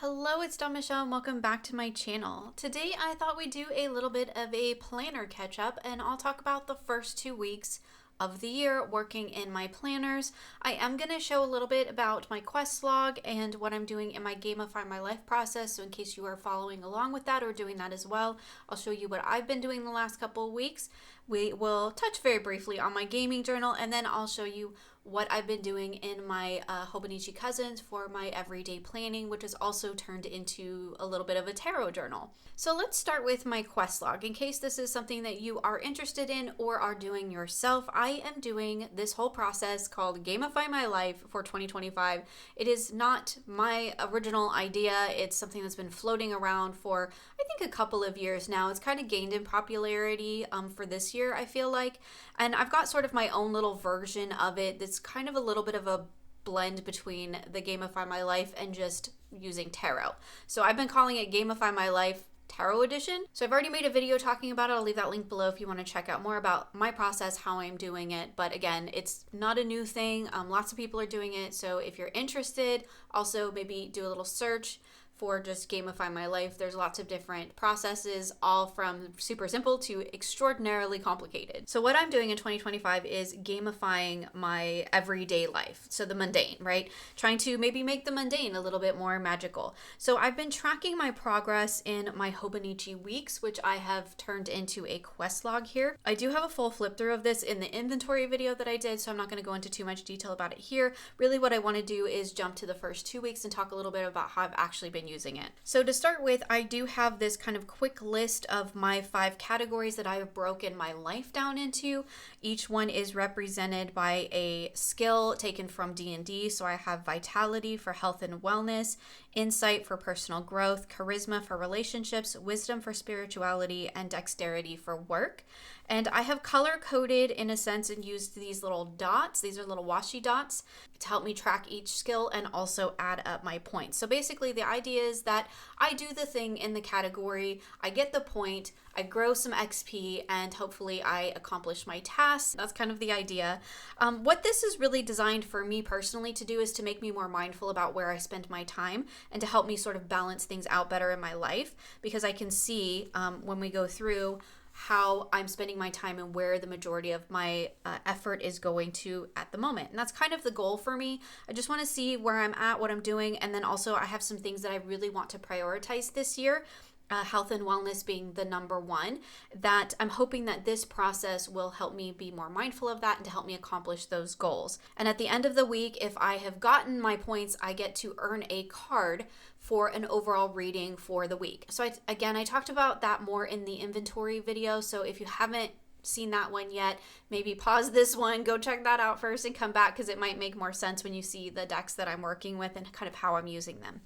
Hello, it's Dawn Michelle and welcome back to my channel. Today I thought we'd do a little bit of a planner catch up and I'll talk about the first 2 weeks of the year working in my planners. I am going to show a little bit about my quest log and what I'm doing in my Gamify My Life process. So in case you are following along with that or doing that as well, I'll show you what I've been doing the last couple of weeks. We will touch very briefly on my gaming journal and then I'll show you what I've been doing in my Hobonichi Cousins for my everyday planning, which has also turned into a little bit of a tarot journal. So let's start with my quest log. In case this is something that you are interested in or are doing yourself, I am doing this whole process called Gamify My Life for 2025. It is not my original idea. It's something that's been floating around for, I think, a couple of years now. It's kind of gained in popularity for this year, I feel like. And I've got sort of my own little version of it that's kind of a little bit of a blend between the Gamify My Life and just using tarot. So I've been calling it Gamify My Life Tarot Edition. So I've already made a video talking about it. I'll leave that link below if you want to check out more about my process, how I'm doing it. But again, it's not a new thing. Lots of people are doing it. So if you're interested, also maybe do a little search for just Gamify My Life. There's lots of different processes, all from super simple to extraordinarily complicated. So what I'm doing in 2025 is gamifying my everyday life. So the mundane, right? Trying to maybe make the mundane a little bit more magical. So I've been tracking my progress in my Hobonichi Weeks, which I have turned into a quest log here. I do have a full flip through of this in the inventory video that I did, so I'm not going to go into too much detail about it here. Really what I want to do is jump to the first 2 weeks and talk a little bit about how I've actually been using it. So to start with, I do have this kind of quick list of my 5 categories that I have broken my life down into. Each one is represented by a skill taken from D&D. So I have vitality for health and wellness, insight for personal growth, charisma for relationships, wisdom for spirituality, and dexterity for work. And I have color coded in a sense and used these little dots. These are little washi dots to help me track each skill and also add up my points. So basically the idea is that I do the thing in the category, I get the point, I grow some XP, and hopefully I accomplish my tasks. That's kind of the idea. What this is really designed for me personally to do is to make me more mindful about where I spend my time and to help me sort of balance things out better in my life, because I can see when we go through how I'm spending my time and where the majority of my effort is going to at the moment. And that's kind of the goal for me. I just want to see where I'm at, what I'm doing, and then also I have some things that I really want to prioritize this year. Health and wellness being the number one, that I'm hoping that this process will help me be more mindful of that and to help me accomplish those goals. And at the end of the week, if I have gotten my points, I get to earn a card for an overall reading for the week. So I talked about that more in the inventory video. So if you haven't seen that one yet, maybe pause this one, go check that out first and come back, because it might make more sense when you see the decks that I'm working with and kind of how I'm using them.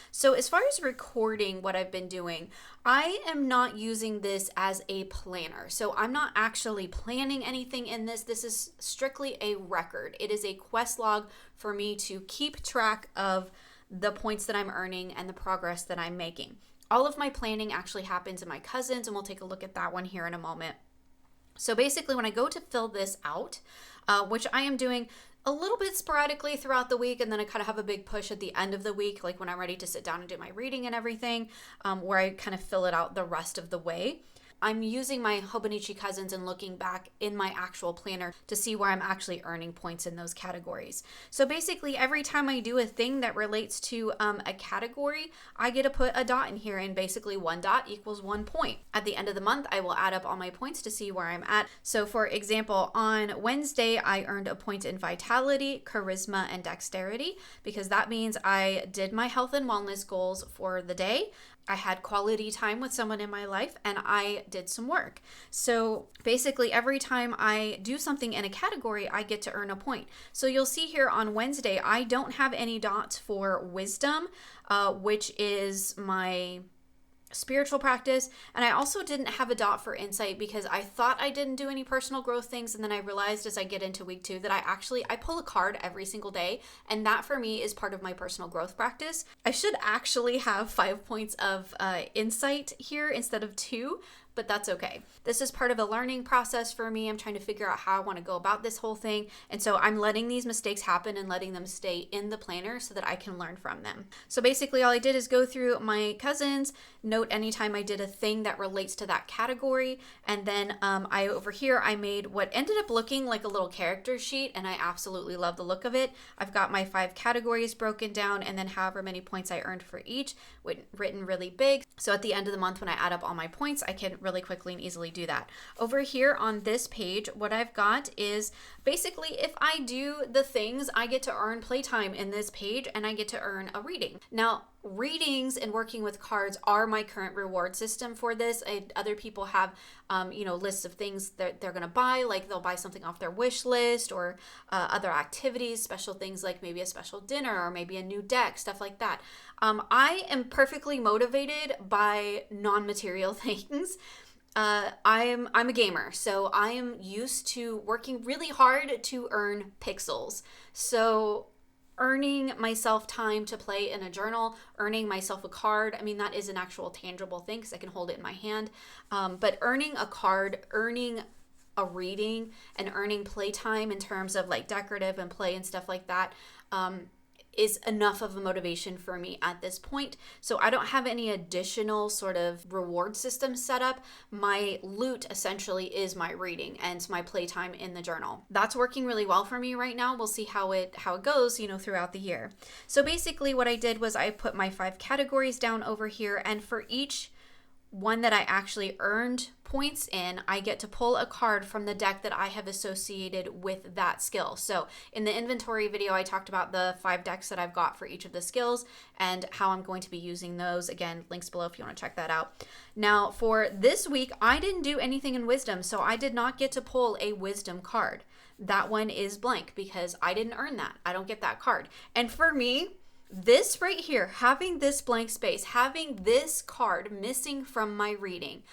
So as far as recording what I've been doing, I am not using this as a planner. So I'm not actually planning anything in this. This is strictly a record. It is a quest log for me to keep track of the points that I'm earning and the progress that I'm making. All of my planning actually happens in my Cousins, and we'll take a look at that one here in a moment. So basically when I go to fill this out, which I am doing a little bit sporadically throughout the week, and then I kind of have a big push at the end of the week, like when I'm ready to sit down and do my reading and everything, where I kind of fill it out the rest of the way. I'm using my Hobonichi Cousins and looking back in my actual planner to see where I'm actually earning points in those categories. So basically every time I do a thing that relates to a category, I get to put a dot in here, and basically 1 dot equals 1 point. At the end of the month, I will add up all my points to see where I'm at. So for example, on Wednesday, I earned a point in vitality, charisma, and dexterity, because that means I did my health and wellness goals for the day. I had quality time with someone in my life, and I did some work. So basically every time I do something in a category, I get to earn a point. So you'll see here on Wednesday, I don't have any dots for wisdom, which is my spiritual practice, and I also didn't have a dot for insight because I thought I didn't do any personal growth things, and then I realized as I get into week 2 that I pull a card every single day, and that for me is part of my personal growth practice. I should actually have 5 points of insight here instead of 2, but that's okay. This is part of a learning process for me. I'm trying to figure out how I want to go about this whole thing. And so I'm letting these mistakes happen and letting them stay in the planner so that I can learn from them. So basically all I did is go through my cousins, note anytime I did a thing that relates to that category. And then over here, I made what ended up looking like a little character sheet, and I absolutely love the look of it. I've got my 5 categories broken down, and then however many points I earned for each written really big. So at the end of the month, when I add up all my points, I can really quickly and easily do that. Over here on this page, what I've got is basically if I do the things, I get to earn playtime in this page, and I get to earn a reading. Now, readings and working with cards are my current reward system for this. Other people have, lists of things that they're going to buy, like they'll buy something off their wish list, or other activities, special things like maybe a special dinner or maybe a new deck, stuff like that. I am perfectly motivated by non-material things. I'm a gamer, so I am used to working really hard to earn pixels. So earning myself time to play in a journal, earning myself a card, I mean, that is an actual tangible thing because I can hold it in my hand. But earning a card, earning a reading, and earning playtime in terms of like decorative and play and stuff like that, is enough of a motivation for me at this point. So I don't have any additional sort of reward system set up. My loot essentially is my reading and my playtime in the journal. That's working really well for me right now. We'll see how it goes, throughout the year. So basically what I did was I put my 5 categories down over here, and for each one that I actually earned points in, I get to pull a card from the deck that I have associated with that skill. So in the inventory video, I talked about the 5 decks that I've got for each of the skills and how I'm going to be using those. Again, links below if you want to check that out. Now for this week, I didn't do anything in wisdom, so I did not get to pull a wisdom card. That one is blank because I didn't earn that. I don't get that card. And for me, this right here, having this blank space, having this card missing from my reading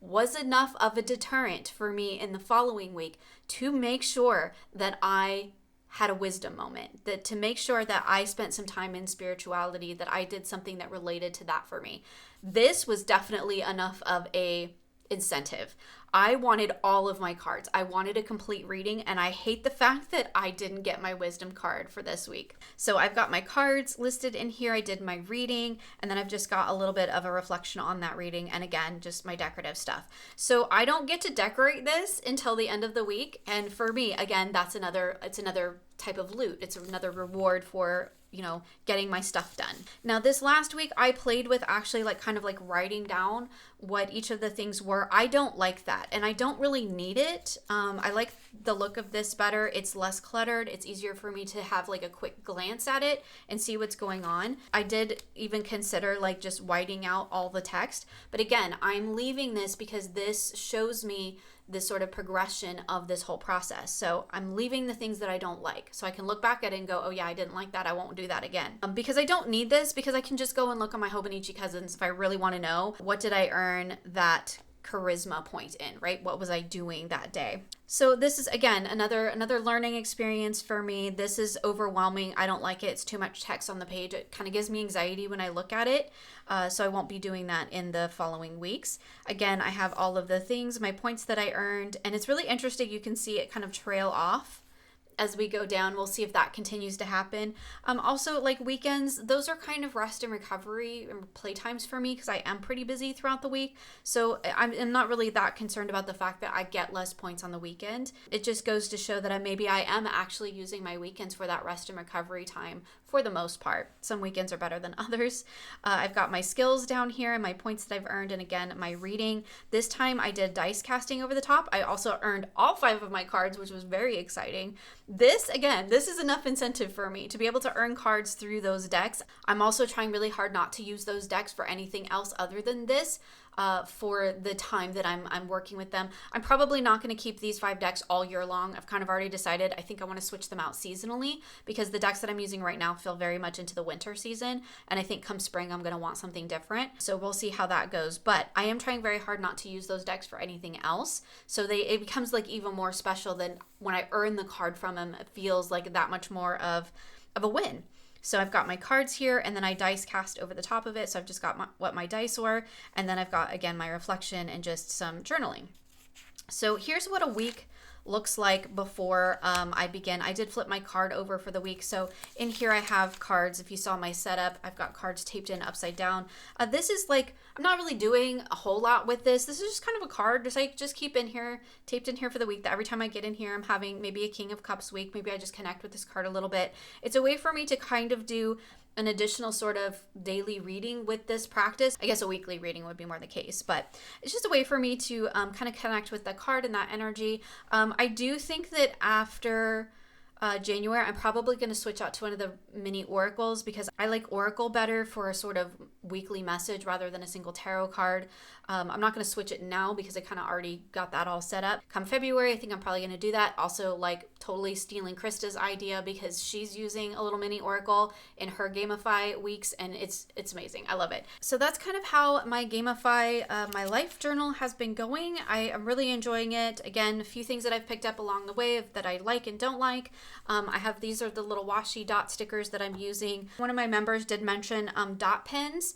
was enough of a deterrent for me in the following week to make sure that I had a wisdom moment, that to make sure that I spent some time in spirituality, that I did something that related to that for me. This was definitely enough of a incentive. I wanted all of my cards. I wanted a complete reading, and I hate the fact that I didn't get my wisdom card for this week. So I've got my cards listed in here. I did my reading, and then I've just got a little bit of a reflection on that reading, and again, just my decorative stuff. So I don't get to decorate this until the end of the week, and for me, again, it's another type of loot. It's another reward for getting my stuff done. Now this last week I played with actually kind of writing down what each of the things were. I don't like that, and I don't really need it. I like the look of this better. It's less cluttered. It's easier for me to have a quick glance at it and see what's going on. I did even consider just whiting out all the text, but again, I'm leaving this because this shows me this sort of progression of this whole process. So I'm leaving the things that I don't like, so I can look back at it and go, oh yeah, I didn't like that. I won't do that again. Because I don't need this, because I can just go and look on my Hobonichi Cousins if I really want to know what did I earn that charisma point in, right? What was I doing that day? So this is, again, another learning experience for me. This is overwhelming. I don't like it. It's too much text on the page. It kind of gives me anxiety when I look at it. So I won't be doing that in the following weeks. Again, I have all of the things, my points that I earned, and it's really interesting. You can see it kind of trail off as we go down. We'll see if that continues to happen. Also, weekends, those are kind of rest and recovery and playtimes for me because I am pretty busy throughout the week. So I'm not really that concerned about the fact that I get less points on the weekend. It just goes to show that maybe I am actually using my weekends for that rest and recovery time for the most part. Some weekends are better than others. I've got my skills down here and my points that I've earned, and again, my reading. This time I did dice casting over the top. I also earned all 5 of my cards, which was very exciting. This is enough incentive for me to be able to earn cards through those decks. I'm also trying really hard not to use those decks for anything else other than this. For the time that I'm working with them. I'm probably not going to keep these 5 decks all year long. I've kind of already decided I think I want to switch them out seasonally because the decks that I'm using right now feel very much into the winter season, and I think come spring I'm going to want something different. So we'll see how that goes, but I am trying very hard not to use those decks for anything else. So it becomes even more special than when I earn the card from them. It feels like that much more of a win. So I've got my cards here, and then I dice cast over the top of it. So I've just got what my dice were, and then I've got, again, my reflection and just some journaling. So here's what a week looks like before I begin. I did flip my card over for the week. So in here I have cards. If you saw my setup, I've got cards taped in upside down. This is like, I'm not really doing a whole lot with this. This is just kind of a card just keep in here, taped in here for the week, that every time I get in here, I'm having maybe a King of Cups week. Maybe I just connect with this card a little bit. It's a way for me to kind of do an additional sort of daily reading with this practice. I guess a weekly reading would be more the case, but it's just a way for me to kind of connect with the card and that energy. I do think that after January, I'm probably going to switch out to one of the mini oracles because I like oracle better for a sort of weekly message rather than a single tarot card. I'm not going to switch it now because I kind of already got that all set up. Come February, I think I'm probably going to do that. Also, like, totally stealing Krista's idea because she's using a little mini oracle in her Gamify weeks, and it's amazing. I love it. So that's kind of how my Gamify, my life journal has been going. I am really enjoying it. Again, a few things that I've picked up along the way that I like and don't like. These are the little washi dot stickers that I'm using. One of my members did mention dot pens,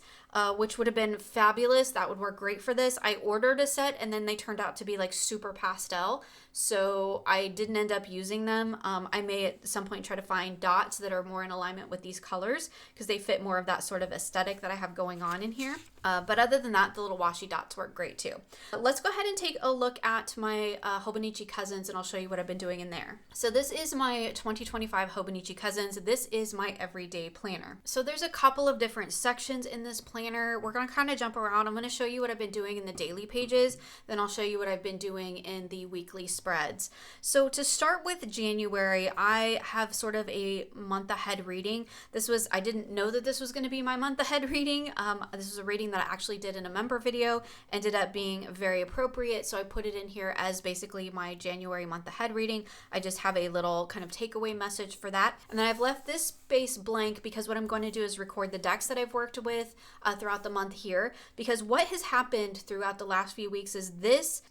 which would have been fabulous. That would work great for this. I ordered a set and then they turned out to be like super pastel, so I didn't end up using them. I may at some point try to find dots that are more in alignment with these colors because they fit more of that sort of aesthetic that I have going on in here. But other than that, the little washi dots work great too. Let's go ahead and take a look at my Hobonichi Cousins, and I'll show you what I've been doing in there. So this is my 2025 Hobonichi Cousins. This is my everyday planner. So there's a couple of different sections in this planner. We're going to kind of jump around. I'm going to show you what I've been doing in the daily pages, then I'll show you what I've been doing in the weekly spreads. So to start with January, I have sort of a month ahead reading. I didn't know that this was going to be my month ahead reading. This is a reading that I actually did in a member video, ended up being very appropriate, so I put it in here as basically my January month ahead reading. I just have a little kind of takeaway message for that, and then I've left this space blank because what I'm going to do is record the decks that I've worked with throughout the month here, because what has happened throughout the last few weeks is this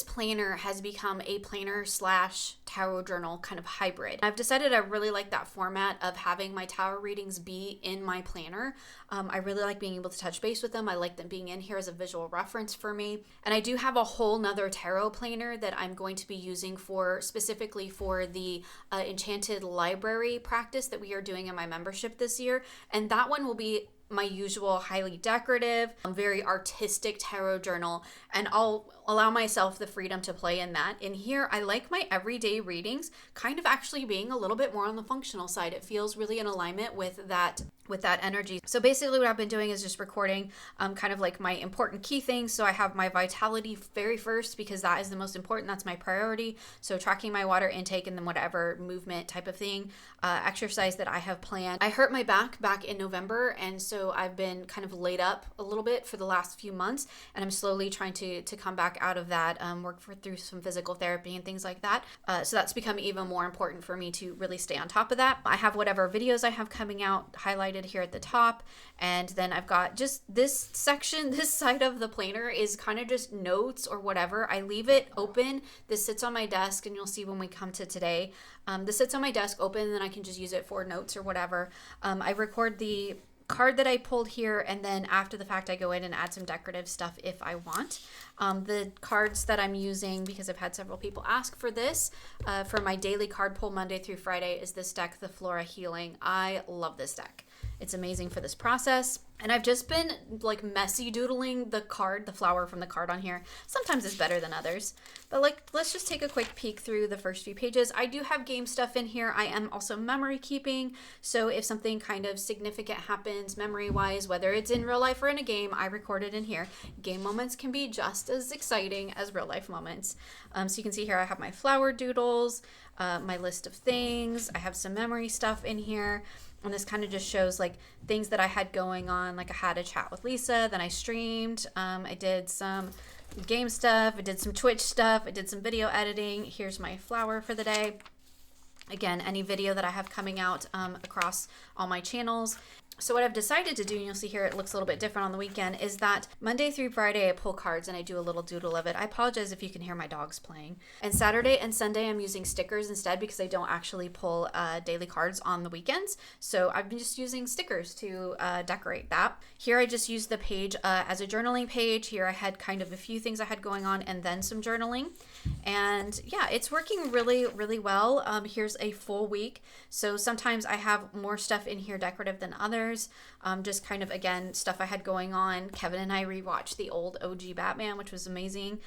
planner has become a planner slash tarot journal kind of hybrid. I've decided I really like that format of having my tarot readings be in my planner. I really like being able to touch base with them. I like them being in here as a visual reference for me. And I do have a whole nother tarot planner that I'm going to be using specifically for the Enchanted Library practice that we are doing in my membership this year. And that one will be my usual highly decorative, very artistic tarot journal, and I'll allow myself the freedom to play in that. In here, I like my everyday readings kind of actually being a little bit more on the functional side. It feels really in alignment with that energy. So basically what I've been doing is just recording kind of like my important key things. So I have my vitality very first because that is the most important. That's my priority. So tracking my water intake and then whatever movement type of thing, exercise that I have planned. I hurt my back in November, and so I've been kind of laid up a little bit for the last few months, and I'm slowly trying to come back out of that, through some physical therapy and things like that. So that's become even more important for me to really stay on top of that. I have whatever videos I have coming out highlighted here at the top, and then I've got just this section, this side of the planner is kind of just notes or whatever. I leave it open. This sits on my desk, and you'll see when we come to today. This sits on my desk open, and then I can just use it for notes or whatever. I record the card that I pulled here, and then after the fact I go in and add some decorative stuff if I want. The cards that I'm using, because I've had several people ask for this, for my daily card pull Monday through Friday, is this deck, the Flora Healing. I love this deck. It's amazing for this process. And I've just been like messy doodling the flower from the card on here. Sometimes it's better than others. But let's just take a quick peek through the first few pages. I do have game stuff in here. I am also memory keeping. So if something kind of significant happens memory-wise, whether it's in real life or in a game, I record it in here. Game moments can be just as exciting as real life moments. So you can see here I have my flower doodles, my list of things. I have some memory stuff in here. And this kind of just shows like things that I had going on. Like I had a chat with Lisa, then I streamed. I did some game stuff. I did some Twitch stuff. I did some video editing. Here's my flower for the day. Again, any video that I have coming out across all my channels. So what I've decided to do, and you'll see here it looks a little bit different on the weekend, is that Monday through Friday I pull cards and I do a little doodle of it. I apologize if you can hear my dogs playing. And Saturday and Sunday I'm using stickers instead because I don't actually pull daily cards on the weekends. So I've been just using stickers to decorate that. Here I just used the page as a journaling page. Here I had kind of a few things I had going on and then some journaling. And yeah, it's working really, really well. Here's a full week. So sometimes I have more stuff in here decorative than others. Just kind of, again, stuff I had going on. Kevin and I rewatched the old OG Batman, which was amazing.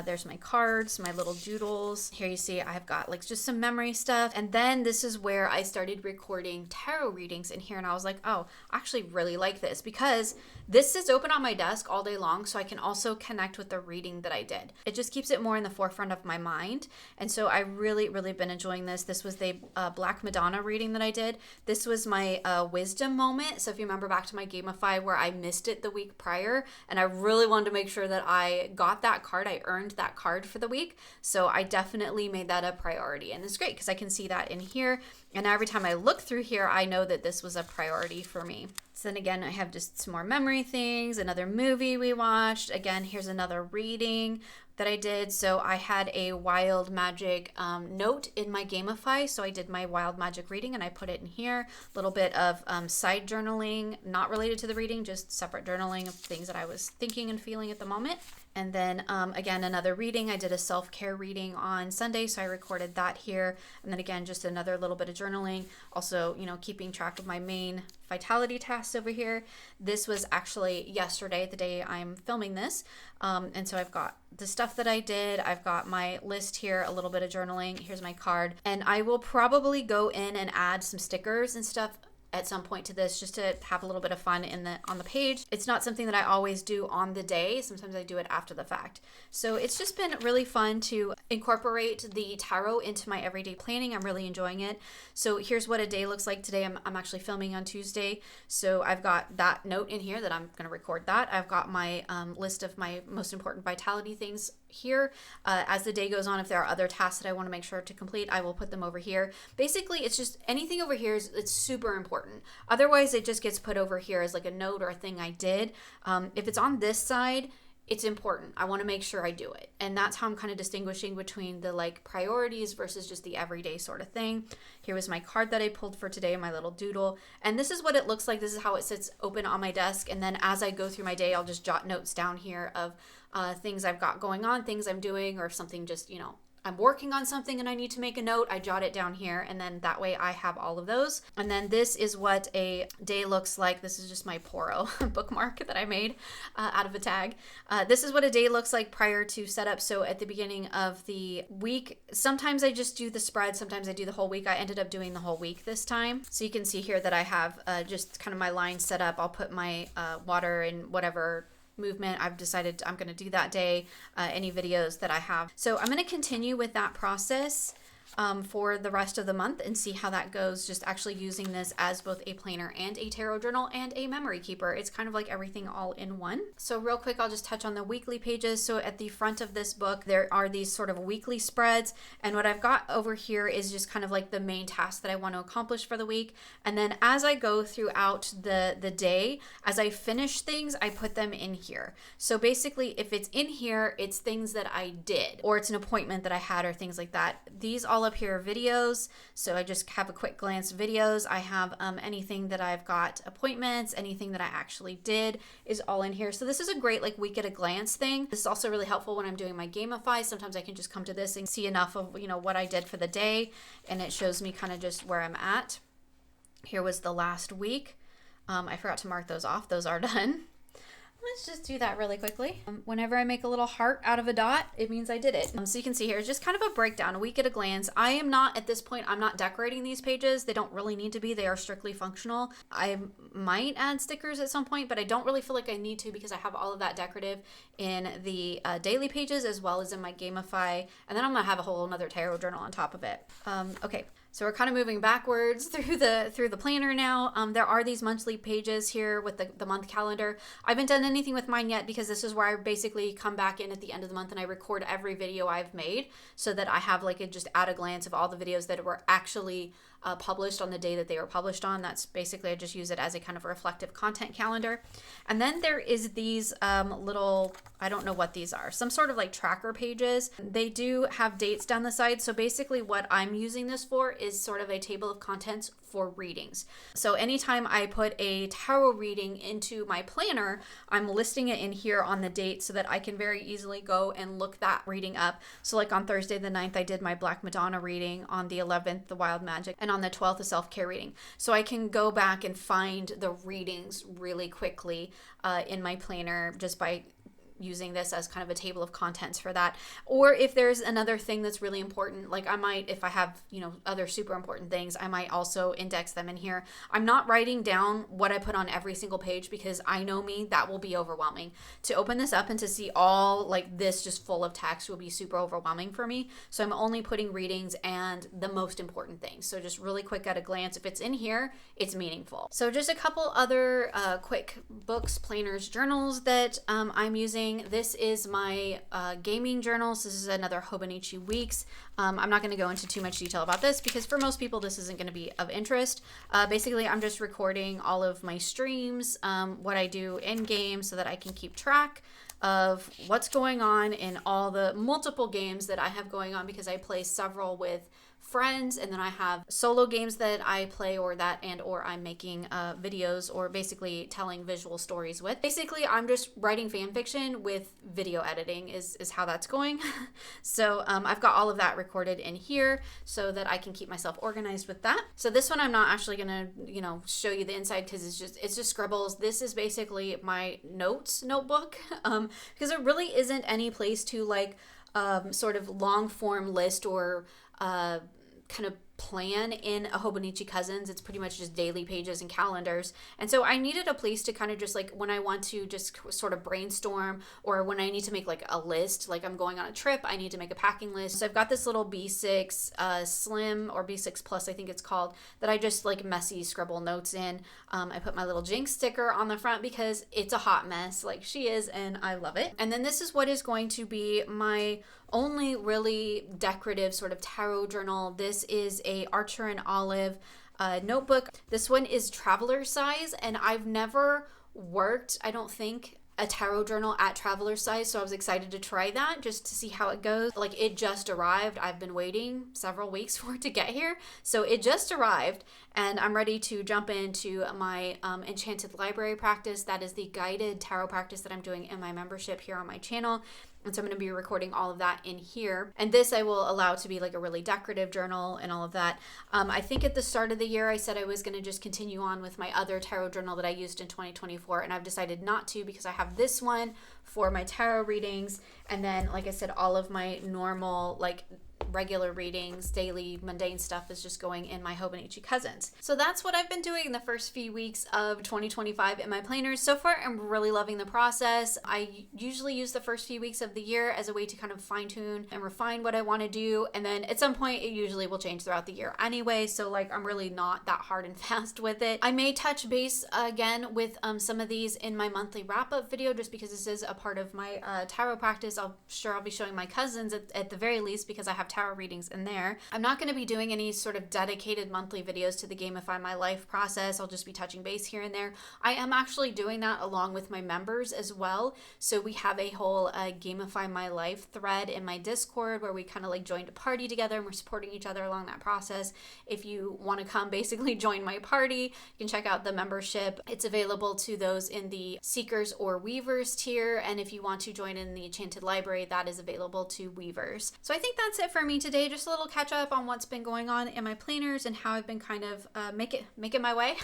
There's my cards, my little doodles. Here you see I've got like just some memory stuff. And then this is where I started recording tarot readings in here. And I was like, oh, I actually really like this because this is open on my desk all day long. So I can also connect with the reading that I did. It just keeps it more in the forefront of my mind. And so I really, really been enjoying this. This was the Black Madonna reading that I did. This was my wisdom moment. So if you remember back to my Gamify where I missed it the week prior, and I really wanted to make sure that I got that card, I earned that card for the week. So I definitely made that a priority. And it's great because I can see that in here. And every time I look through here, I know that this was a priority for me. So then again, I have just some more memory things, another movie we watched. Again, here's another reading that I did. So I had a wild magic note in my Gamify. So I did my wild magic reading and I put it in here. A little bit of side journaling, not related to the reading, just separate journaling of things that I was thinking and feeling at the moment. And then again, another reading. I did a self-care reading on Sunday, so I recorded that here. And then again, just another little bit of journaling. Also, keeping track of my main vitality tasks over here. This was actually yesterday, the day I'm filming this. And so I've got the stuff that I did. I've got my list here, a little bit of journaling. Here's my card. And I will probably go in and add some stickers and stuff at some point to this just to have a little bit of fun on the page. It's not something that I always do on the day. Sometimes I do it after the fact. So it's just been really fun to incorporate the tarot into my everyday planning. I'm really enjoying it. So here's what a day looks like today. I'm actually filming on Tuesday. So I've got that note in here that I'm going to record that. I've got my list of my most important vitality things here. As the day goes on, if there are other tasks that I want to make sure to complete, I will put them over here. Basically, it's just anything over here it's super important. Otherwise, it just gets put over here as like a note or a thing I did. If it's on this side, it's important. I want to make sure I do it. And that's how I'm kind of distinguishing between the like priorities versus just the everyday sort of thing. Here was my card that I pulled for today, my little doodle. And this is what it looks like. This is how it sits open on my desk. And then as I go through my day, I'll just jot notes down here of things I've got going on, things I'm doing, or if something just, I'm working on something and I need to make a note, I jot it down here, and then that way I have all of those. And then this is what a day looks like. This is just my Poro bookmark that I made out of a tag. This is what a day looks like prior to setup. So at the beginning of the week, sometimes I just do the spread, sometimes I do the whole week. I ended up doing the whole week this time. So you can see here that I have just kind of my line set up. I'll put my water and whatever movement I've decided I'm going to do that day, any videos that I have. So I'm going to continue with that process for the rest of the month and see how that goes, just actually using this as both a planner and a tarot journal and a memory keeper. It's kind of like everything all in one. So real quick, I'll just touch on the weekly pages. So at the front of this book, there are these sort of weekly spreads. And what I've got over here is just kind of like the main task that I want to accomplish for the week. And then as I go throughout the day, as I finish things, I put them in here. So basically, if it's in here, it's things that I did, or it's an appointment that I had, or things like that. These all up here are videos. So I just have a quick glance videos. I have anything that I've got appointments, anything that I actually did is all in here. So this is a great like week at a glance thing. This is also really helpful when I'm doing my Gamify. Sometimes I can just come to this and see enough of what I did for the day, and it shows me kind of just where I'm at. Here was the last week. I forgot to mark those off. Those are done. Let's just do that really quickly. Whenever I make a little heart out of a dot, it means I did it. So you can see here, it's just kind of a breakdown, a week at a glance. I am not, at this point, I'm not decorating these pages. They don't really need to be. They are strictly functional. I might add stickers at some point, but I don't really feel like I need to because I have all of that decorative in the daily pages as well as in my Gamify. And then I'm going to have a whole another tarot journal on top of it. Okay. So we're kind of moving backwards through the planner now. There are these monthly pages here with the month calendar. I haven't done anything with mine yet because this is where I basically come back in at the end of the month and I record every video I've made so that I have like just at a glance of all the videos that were actually published on the day that they were published on. That's basically, I just use it as a kind of reflective content calendar. And then there is these little, I don't know what these are, some sort of like tracker pages. They do have dates down the side. So basically what I'm using this for is sort of a table of contents for readings. So anytime I put a tarot reading into my planner, I'm listing it in here on the date so that I can very easily go and look that reading up. So like on Thursday the 9th, I did my Black Madonna reading, on the 11th, the Wild Magic, and on the 12th, the self-care reading. So I can go back and find the readings really quickly in my planner just by using this as kind of a table of contents for that. Or if there's another thing that's really important, like I might, if I have, other super important things, I might also index them in here. I'm not writing down what I put on every single page because I know me, that will be overwhelming. To open this up and to see all like this just full of text will be super overwhelming for me. So I'm only putting readings and the most important things. So just really quick at a glance, if it's in here, it's meaningful. So just a couple other quick books, planners, journals that I'm using. This is my gaming journals. This is another Hobonichi Weeks. I'm not going to go into too much detail about this because for most people this isn't going to be of interest. Basically, I'm just recording all of my streams, what I do in game so that I can keep track of what's going on in all the multiple games that I have going on, because I play several with friends, and then I have solo games that I play or I'm making videos or basically telling visual stories with. Basically, I'm just writing fan fiction with video editing is how that's going. So I've got all of that recorded in here so that I can keep myself organized with that. So this one I'm not actually gonna show you the inside because it's just scribbles. This is basically my notes notebook because there really isn't any place to like sort of long form list or kind of plan in a Hobonichi Cousins. It's pretty much just daily pages and calendars. And so I needed a place to kind of just like when I want to just sort of brainstorm, or when I need to make like a list, like I'm going on a trip, I need to make a packing list. So I've got this little B6 Slim or B6 Plus, I think it's called, that I just like messy scribble notes in. I put my little Jinx sticker on the front because it's a hot mess like she is, and I love it. And then this is what is going to be my only really decorative sort of tarot journal. This is a Archer and Olive notebook. This one is traveler size, and I've never worked, I don't think, a tarot journal at traveler size, so I was excited to try that just to see how it goes. Like, it just arrived. I've been waiting several weeks for it to get here, so it just arrived, and I'm ready to jump into my Enchanted Library practice. That is the guided tarot practice that I'm doing in my membership here on my channel. And so I'm going to be recording all of that in here. And this I will allow to be like a really decorative journal and all of that. I think at the start of the year, I said I was going to just continue on with my other tarot journal that I used in 2024. And I've decided not to because I have this one for my tarot readings. And then, like I said, all of my normal, like regular readings, daily mundane stuff is just going in my Hobonichi Cousins. So that's what I've been doing the first few weeks of 2025 in my planners. So far, I'm really loving the process. I usually use the first few weeks of the year as a way to kind of fine tune and refine what I want to do. And then at some point, it usually will change throughout the year anyway. So like, I'm really not that hard and fast with it. I may touch base again with some of these in my monthly wrap-up video, just because this is a part of my tarot practice. I'll be showing my cousins at the very least, because I have tarot readings in there. I'm not going to be doing any sort of dedicated monthly videos to the Gamify My Life process. I'll just be touching base here and there. I am actually doing that along with my members as well. So we have a whole Gamify My Life thread in my Discord where we kind of like joined a party together and we're supporting each other along that process. If you want to come basically join my party, you can check out the membership. It's available to those in the Seekers or Weavers tier. And if you want to join in the Enchanted Library, that is available to Weavers. So I think that's it for me today. Just a little catch up on what's been going on in my planners and how I've been kind of making my way.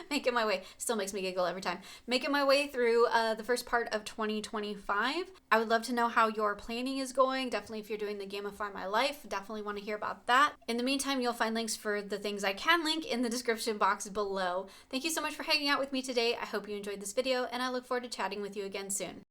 Making my way. Still makes me giggle every time. Making my way through the first part of 2025. I would love to know how your planning is going. Definitely if you're doing the Gamify My Life, definitely want to hear about that. In the meantime, you'll find links for the things I can link in the description box below. Thank you so much for hanging out with me today. I hope you enjoyed this video, and I look forward to chatting with you again soon.